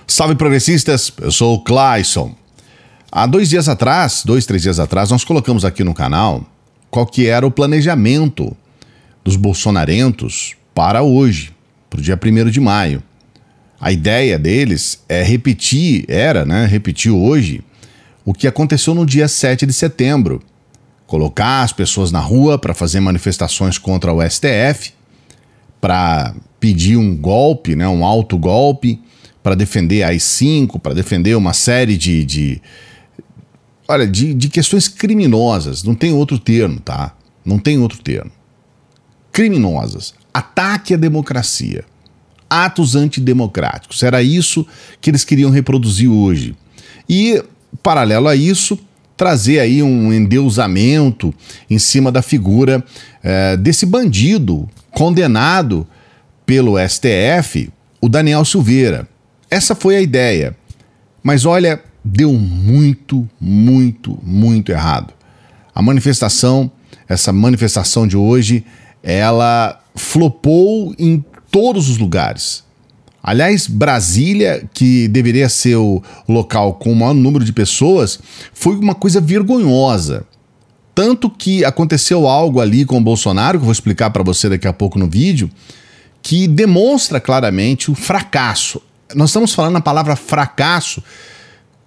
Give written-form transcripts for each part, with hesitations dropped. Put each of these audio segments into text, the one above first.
Salve progressistas, eu sou o Clayson. Há 2 dias atrás, 2, 3 dias atrás, nós colocamos aqui no canal qual que era o planejamento dos bolsonarentos para hoje, para o dia 1º de maio. A ideia deles é repetir hoje o que aconteceu no dia 7 de setembro. Colocar as pessoas na rua para fazer manifestações contra o STF, para pedir um golpe, um autogolpe, para defender a AI-5, para defender uma série de questões criminosas. Não tem outro termo, tá? Não tem outro termo. Criminosas. Ataque à democracia. Atos antidemocráticos. Era isso que eles queriam reproduzir hoje. E, paralelo a isso, trazer aí um endeusamento em cima da figura desse bandido condenado pelo STF, o Daniel Silveira. Essa foi a ideia. Mas olha, deu muito errado. Essa manifestação de hoje, ela flopou em todos os lugares. Aliás, Brasília, que deveria ser o local com o maior número de pessoas, foi uma coisa vergonhosa. Tanto que aconteceu algo ali com o Bolsonaro, que eu vou explicar para você daqui a pouco no vídeo, que demonstra claramente o fracasso. Nós estamos falando a palavra fracasso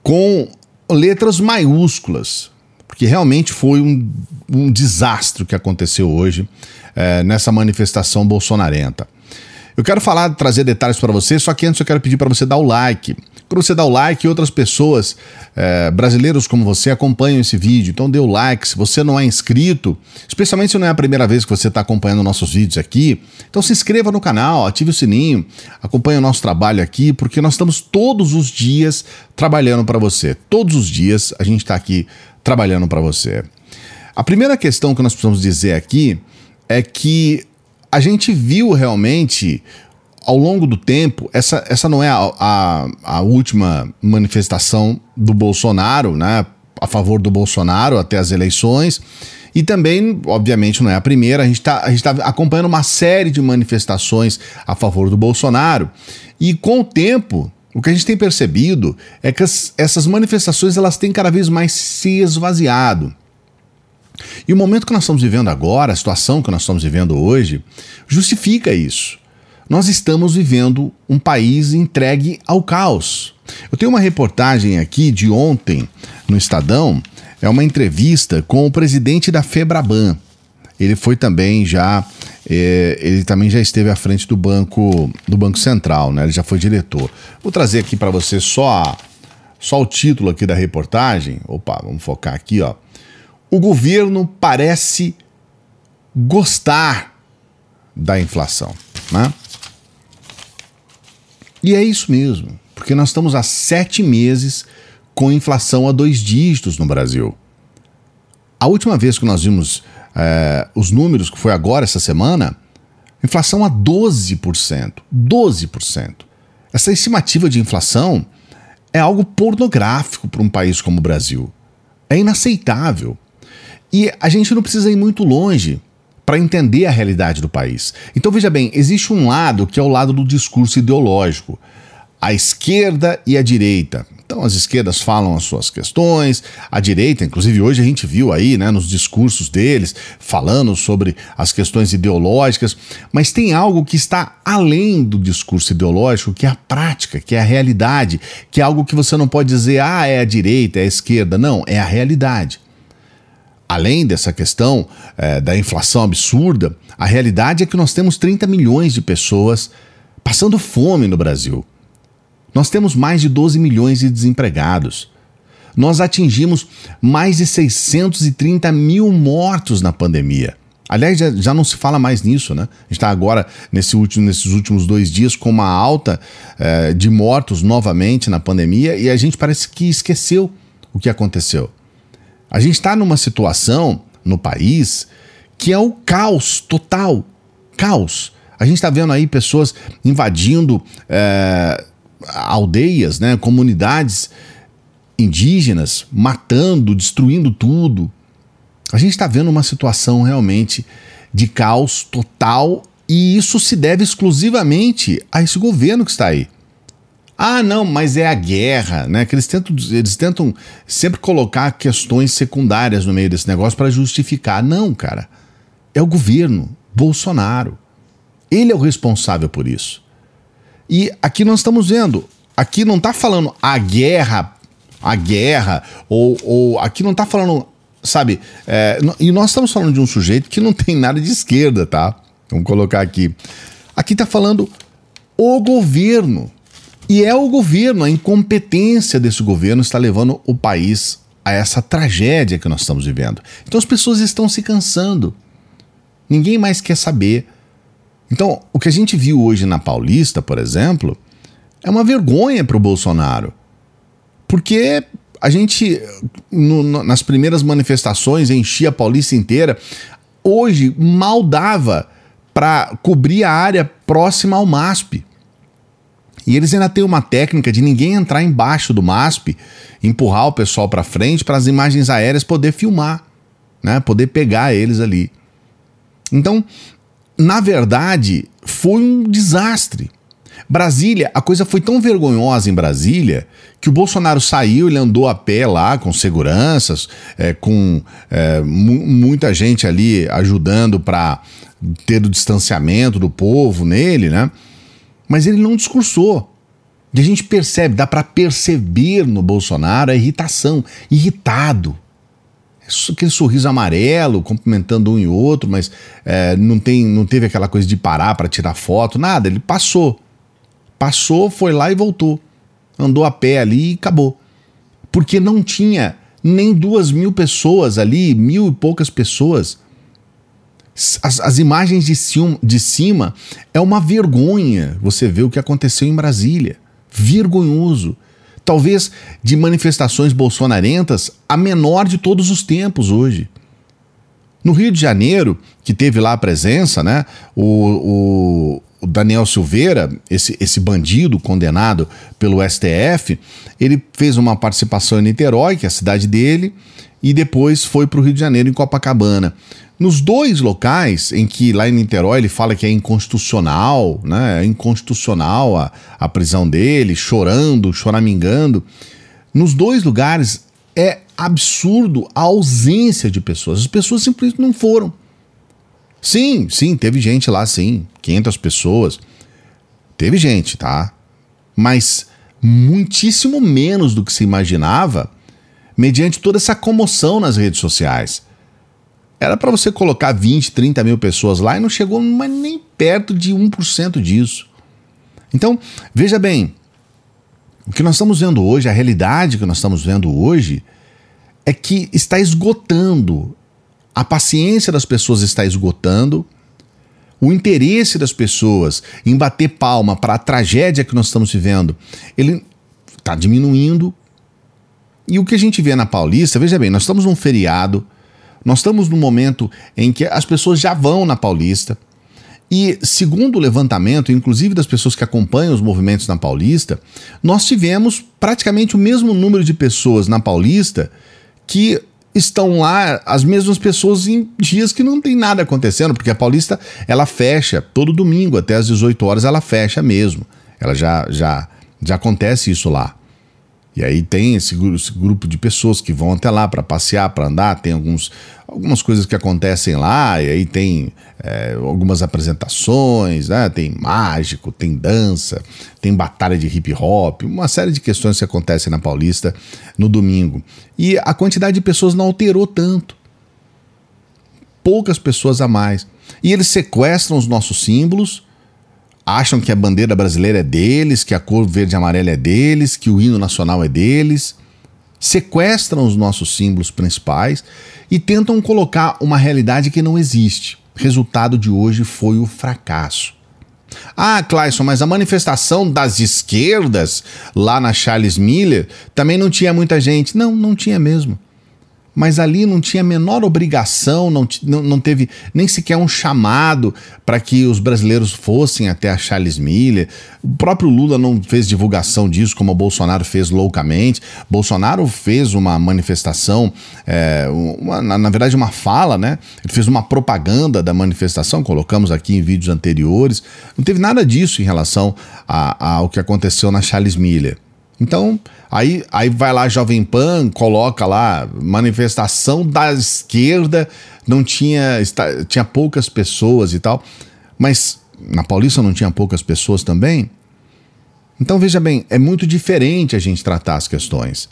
com letras maiúsculas, porque realmente foi um desastre o que aconteceu hoje nessa manifestação bolsonarenta. Eu quero trazer detalhes para você, só que antes eu quero pedir para você dar o like. Quando você dá o like, outras pessoas, brasileiros como você, acompanham esse vídeo. Então dê o like. Se você não é inscrito, especialmente se não é a primeira vez que você está acompanhando nossos vídeos aqui, então se inscreva no canal, ative o sininho, acompanhe o nosso trabalho aqui, porque nós estamos todos os dias trabalhando para você. Todos os dias a gente está aqui trabalhando para você. A primeira questão que nós precisamos dizer aqui é que a gente viu realmente, ao longo do tempo, essa não é a última manifestação do Bolsonaro, a favor do Bolsonaro até as eleições, e também, obviamente, não é a primeira. A gente tá acompanhando uma série de manifestações a favor do Bolsonaro, e com o tempo, o que a gente tem percebido é que essas manifestações elas têm cada vez mais se esvaziado. E o momento que nós estamos vivendo agora, a situação que nós estamos vivendo hoje, justifica isso. Nós estamos vivendo um país entregue ao caos. Eu tenho uma reportagem aqui de ontem no Estadão, é uma entrevista com o presidente da FEBRABAN. Ele também já esteve à frente do Banco Central, ele já foi diretor. Vou trazer aqui para você só o título aqui da reportagem. Opa, vamos focar aqui, ó. O governo parece gostar da inflação, E é isso mesmo, porque nós estamos há 7 meses com inflação a 2 dígitos no Brasil. A última vez que nós vimos os números, que foi agora, essa semana, inflação a 12%. 12%. Essa estimativa de inflação é algo pornográfico para um país como o Brasil. É inaceitável. E a gente não precisa ir muito longe para entender a realidade do país. Então veja bem, existe um lado que é o lado do discurso ideológico, a esquerda e a direita. Então as esquerdas falam as suas questões, a direita, inclusive hoje a gente viu aí, nos discursos deles, falando sobre as questões ideológicas, mas tem algo que está além do discurso ideológico, que é a prática, que é a realidade, que é algo que você não pode dizer, é a direita, é a esquerda, não, é a realidade. Além dessa questão da inflação absurda, a realidade é que nós temos 30 milhões de pessoas passando fome no Brasil. Nós temos mais de 12 milhões de desempregados. Nós atingimos mais de 630 mil mortos na pandemia. Aliás, já não se fala mais nisso, A gente está agora, nesses últimos 2 dias, com uma alta de mortos novamente na pandemia, e a gente parece que esqueceu o que aconteceu. A gente está numa situação no país que é o caos total. Caos. A gente está vendo aí pessoas invadindo aldeias, comunidades indígenas, matando, destruindo tudo. A gente está vendo uma situação realmente de caos total, e isso se deve exclusivamente a esse governo que está aí. Ah, não, mas é a guerra, né? Que eles tentam sempre colocar questões secundárias no meio desse negócio para justificar. Não, cara. É o governo Bolsonaro. Ele é o responsável por isso. E aqui nós estamos vendo, aqui não está falando a guerra, ou aqui não está falando, sabe? E nós estamos falando de um sujeito que não tem nada de esquerda, tá? Vamos colocar aqui. Aqui está falando o governo. E é o governo, a incompetência desse governo está levando o país a essa tragédia que nós estamos vivendo. Então as pessoas estão se cansando. Ninguém mais quer saber. Então, o que a gente viu hoje na Paulista, por exemplo, é uma vergonha para o Bolsonaro. Porque a gente, nas primeiras manifestações, enchia a Paulista inteira. Hoje, mal dava para cobrir a área próxima ao MASP. E eles ainda têm uma técnica de ninguém entrar embaixo do MASP, empurrar o pessoal para frente para as imagens aéreas poder filmar, né? Poder pegar eles ali. Então, na verdade, foi um desastre. Brasília, a coisa foi tão vergonhosa em Brasília que o Bolsonaro saiu, ele andou a pé lá com seguranças, com muita gente ali ajudando para ter o distanciamento do povo nele, né? Mas ele não discursou. E a gente percebe, dá para perceber no Bolsonaro a irritação, irritado. Aquele sorriso amarelo, cumprimentando um e outro, mas não teve aquela coisa de parar para tirar foto, nada. Ele passou. Passou, foi lá e voltou. Andou a pé ali e acabou. Porque não tinha nem 2.000 pessoas ali, 1.000 e poucas pessoas. As imagens de cima é uma vergonha você ver o que aconteceu em Brasília. Vergonhoso. Talvez de manifestações bolsonarentas a menor de todos os tempos hoje. No Rio de Janeiro, que teve lá a presença, né, o Daniel Silveira, esse bandido condenado pelo STF, ele fez uma participação em Niterói, que é a cidade dele, e depois foi para o Rio de Janeiro, em Copacabana. Nos dois locais em que lá em Niterói ele fala que é inconstitucional, né? É inconstitucional a prisão dele, chorando, choramingando. Nos dois lugares é absurdo a ausência de pessoas. As pessoas simplesmente não foram. Sim, teve gente lá, sim. 500 pessoas. Teve gente, tá? Mas muitíssimo menos do que se imaginava, mediante toda essa comoção nas redes sociais. Era para você colocar 20, 30 mil pessoas lá e não chegou nem perto de 1% disso. Então, veja bem, o que nós estamos vendo hoje, a realidade que nós estamos vendo hoje, é que está esgotando. A paciência das pessoas está esgotando, o interesse das pessoas em bater palma para a tragédia que nós estamos vivendo, ele está diminuindo. E o que a gente vê na Paulista, veja bem, nós estamos num feriado, nós estamos num momento em que as pessoas já vão na Paulista e, segundo o levantamento, inclusive das pessoas que acompanham os movimentos na Paulista, nós tivemos praticamente o mesmo número de pessoas na Paulista que estão lá, as mesmas pessoas em dias que não tem nada acontecendo, porque a Paulista, ela fecha todo domingo, até às 18 horas ela fecha mesmo. Ela já acontece isso lá. E aí tem esse grupo de pessoas que vão até lá para passear, para andar, tem algumas coisas que acontecem lá, e aí tem algumas apresentações, né? Tem mágico, tem dança, tem batalha de hip hop, uma série de questões que acontecem na Paulista no domingo. E a quantidade de pessoas não alterou tanto. Poucas pessoas a mais. E eles sequestram os nossos símbolos, acham que a bandeira brasileira é deles, que a cor verde e amarela é deles, que o hino nacional é deles. Sequestram os nossos símbolos principais e tentam colocar uma realidade que não existe. O resultado de hoje foi o fracasso. Ah, Clayson, mas a manifestação das esquerdas lá na Charles Miller também não tinha muita gente. Não tinha mesmo. mas ali não tinha a menor obrigação, não teve nem sequer um chamado para que os brasileiros fossem até a Charles Miller. O próprio Lula não fez divulgação disso, como o Bolsonaro fez loucamente. Bolsonaro fez uma manifestação, na verdade uma fala, né? Ele fez uma propaganda da manifestação, colocamos aqui em vídeos anteriores. Não teve nada disso em relação ao que aconteceu na Charles Miller. Então, aí vai lá a Jovem Pan, coloca lá manifestação da esquerda, tinha poucas pessoas e tal, mas na Paulista não tinha poucas pessoas também? Então veja bem, é muito diferente a gente tratar as questões.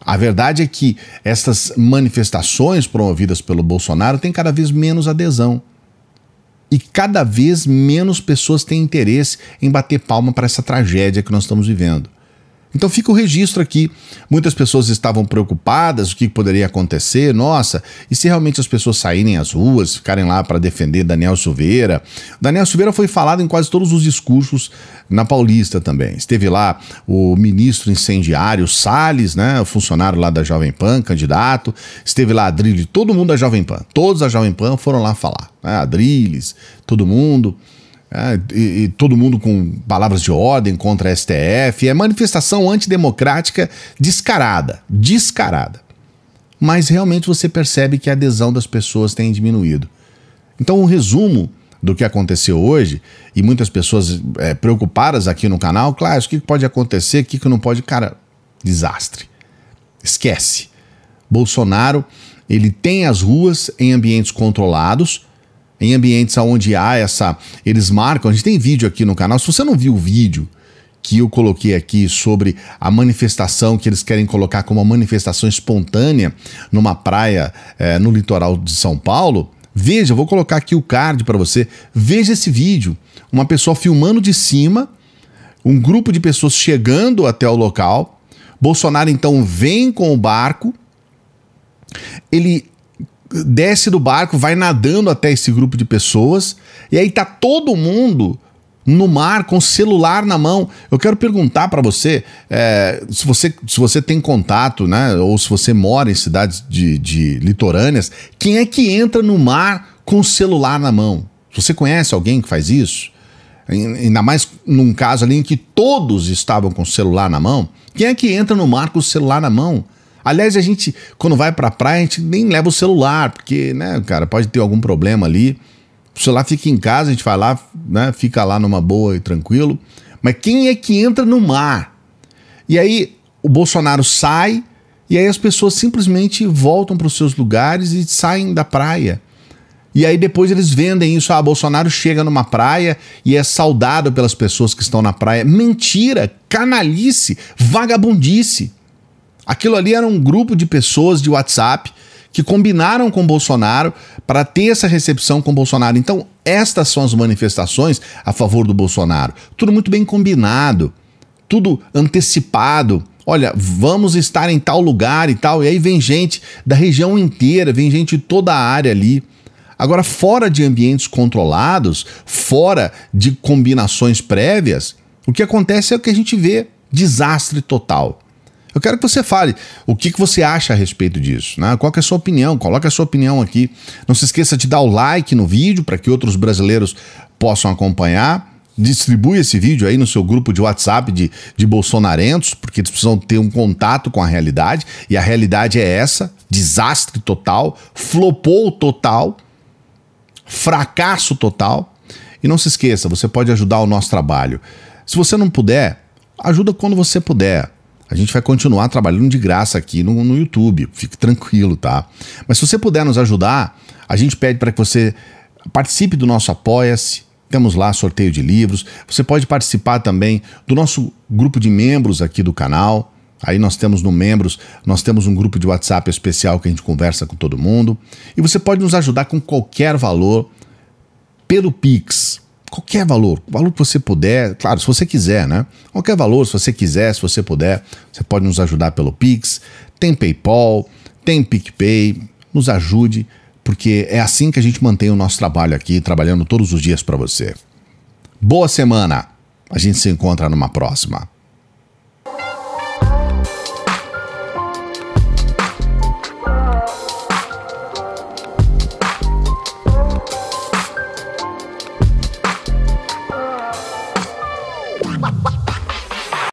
A verdade é que essas manifestações promovidas pelo Bolsonaro têm cada vez menos adesão. E cada vez menos pessoas têm interesse em bater palma para essa tragédia que nós estamos vivendo. Então fica o registro aqui. Muitas pessoas estavam preocupadas, o que poderia acontecer. Nossa, e se realmente as pessoas saírem às ruas, ficarem lá para defender Daniel Silveira? Daniel Silveira foi falado em quase todos os discursos na Paulista também. Esteve lá o ministro incendiário Salles, né, o funcionário lá da Jovem Pan, candidato. Esteve lá a Adriles, todo mundo da Jovem Pan. Todos da Jovem Pan foram lá falar. Né, Adriles, todo mundo... E todo mundo com palavras de ordem contra a STF. É manifestação antidemocrática descarada. Mas realmente você percebe que a adesão das pessoas tem diminuído. Então o resumo do que aconteceu hoje, e muitas pessoas preocupadas aqui no canal, claro, o que pode acontecer, o que não pode, cara, desastre. Esquece. Bolsonaro, ele tem as ruas em ambientes controlados, em ambientes onde há eles marcam, a gente tem vídeo aqui no canal. Se você não viu o vídeo que eu coloquei aqui sobre a manifestação que eles querem colocar como uma manifestação espontânea numa praia no litoral de São Paulo, veja, eu vou colocar aqui o card para você, veja esse vídeo, uma pessoa filmando de cima, um grupo de pessoas chegando até o local, Bolsonaro então vem com o barco, ele desce do barco, vai nadando até esse grupo de pessoas, e aí tá todo mundo no mar com o celular na mão. Eu quero perguntar para você, se você tem contato, né, ou se você mora em cidades de litorâneas, quem é que entra no mar com o celular na mão? Você conhece alguém que faz isso? Ainda mais num caso ali em que todos estavam com o celular na mão. Quem é que entra no mar com o celular na mão? Aliás, a gente, quando vai pra praia, a gente nem leva o celular, porque, né, cara, pode ter algum problema ali. O celular fica em casa, a gente vai lá, né, fica lá numa boa e tranquilo. Mas quem é que entra no mar? E aí, o Bolsonaro sai, e aí as pessoas simplesmente voltam para os seus lugares e saem da praia. E aí depois eles vendem isso. Bolsonaro chega numa praia e é saudado pelas pessoas que estão na praia. Mentira, canalice, vagabundice. Aquilo ali era um grupo de pessoas de WhatsApp que combinaram com Bolsonaro para ter essa recepção com Bolsonaro. Então, estas são as manifestações a favor do Bolsonaro. Tudo muito bem combinado, tudo antecipado. Olha, vamos estar em tal lugar e tal. E aí vem gente da região inteira, vem gente de toda a área ali. Agora, fora de ambientes controlados, fora de combinações prévias, o que acontece é o que a gente vê, desastre total. Eu quero que você fale o que você acha a respeito disso, né? Qual que é a sua opinião? Coloque a sua opinião aqui. Não se esqueça de dar o like no vídeo para que outros brasileiros possam acompanhar. Distribui esse vídeo aí no seu grupo de WhatsApp de bolsonarentos, porque eles precisam ter um contato com a realidade. E a realidade é essa, desastre total, flopou total, fracasso total. E não se esqueça, você pode ajudar o nosso trabalho. Se você não puder, ajuda quando você puder. A gente vai continuar trabalhando de graça aqui no YouTube, fique tranquilo, tá? Mas se você puder nos ajudar, a gente pede para que você participe do nosso Apoia-se, temos lá sorteio de livros, você pode participar também do nosso grupo de membros aqui do canal, aí nós temos no Membros, nós temos um grupo de WhatsApp especial que a gente conversa com todo mundo, e você pode nos ajudar com qualquer valor pelo Pix. Qualquer valor, o valor que você puder, claro, se você quiser, né? Qualquer valor, se você quiser, se você puder, você pode nos ajudar pelo Pix, tem PayPal, tem PicPay, nos ajude, porque é assim que a gente mantém o nosso trabalho aqui, trabalhando todos os dias para você. Boa semana, a gente se encontra numa próxima.